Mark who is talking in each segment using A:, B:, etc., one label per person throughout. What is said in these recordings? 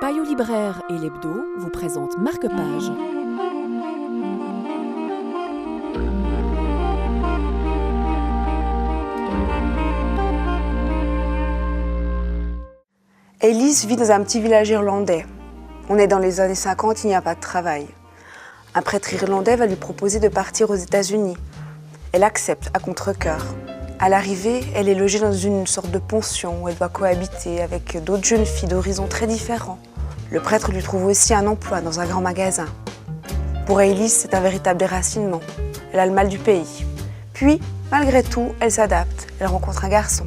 A: Payot Libraire et l'Hebdo vous présentent Marque-Page.
B: Elise vit dans un petit village irlandais. On est dans les années 50, il n'y a pas de travail. Un prêtre irlandais va lui proposer de partir aux États-Unis. Elle accepte à contre-cœur. À l'arrivée, elle est logée dans une sorte de pension où elle doit cohabiter avec d'autres jeunes filles d'horizons très différents. Le prêtre lui trouve aussi un emploi dans un grand magasin. Pour Elise, c'est un véritable déracinement. Elle a le mal du pays. Puis, malgré tout, elle s'adapte. Elle rencontre un garçon.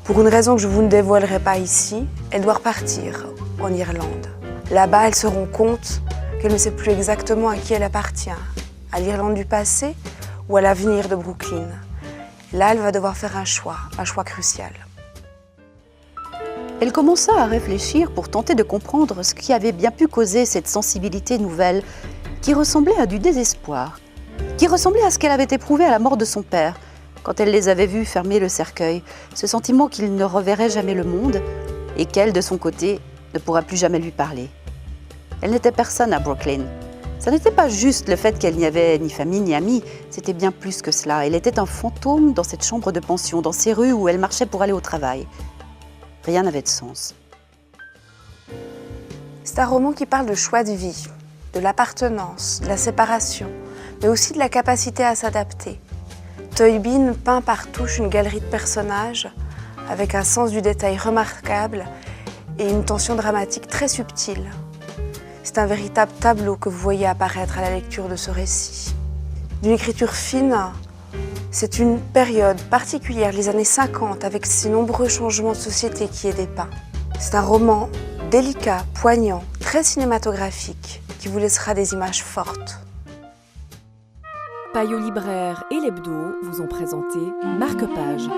B: Pour une raison que je vous ne dévoilerai pas ici, elle doit repartir en Irlande. Là-bas, elle se rend compte qu'elle ne sait plus exactement à qui elle appartient, à l'Irlande du passé ou à l'avenir de Brooklyn. Là, elle va devoir faire un choix crucial.
C: Elle commença à réfléchir pour tenter de comprendre ce qui avait bien pu causer cette sensibilité nouvelle qui ressemblait à du désespoir, qui ressemblait à ce qu'elle avait éprouvé à la mort de son père quand elle les avait vus fermer le cercueil, ce sentiment qu'il ne reverrait jamais le monde et qu'elle, de son côté, ne pourra plus jamais lui parler. Elle n'était personne à Brooklyn. Ça n'était pas juste le fait qu'elle n'y avait ni famille ni amis, c'était bien plus que cela. Elle était un fantôme dans cette chambre de pension, dans ces rues où elle marchait pour aller au travail. Rien n'avait de sens.
B: C'est un roman qui parle de choix de vie, de l'appartenance, de la séparation, mais aussi de la capacité à s'adapter. Toynbee peint par touche une galerie de personnages avec un sens du détail remarquable et une tension dramatique très subtile. C'est un véritable tableau que vous voyez apparaître à la lecture de ce récit. D'une écriture fine, c'est une période particulière, les années 50, avec ces nombreux changements de société qui est dépeint. C'est un roman délicat, poignant, très cinématographique, qui vous laissera des images fortes.
A: Payot Libraire et l'Hebdo vous ont présenté Marque-Page.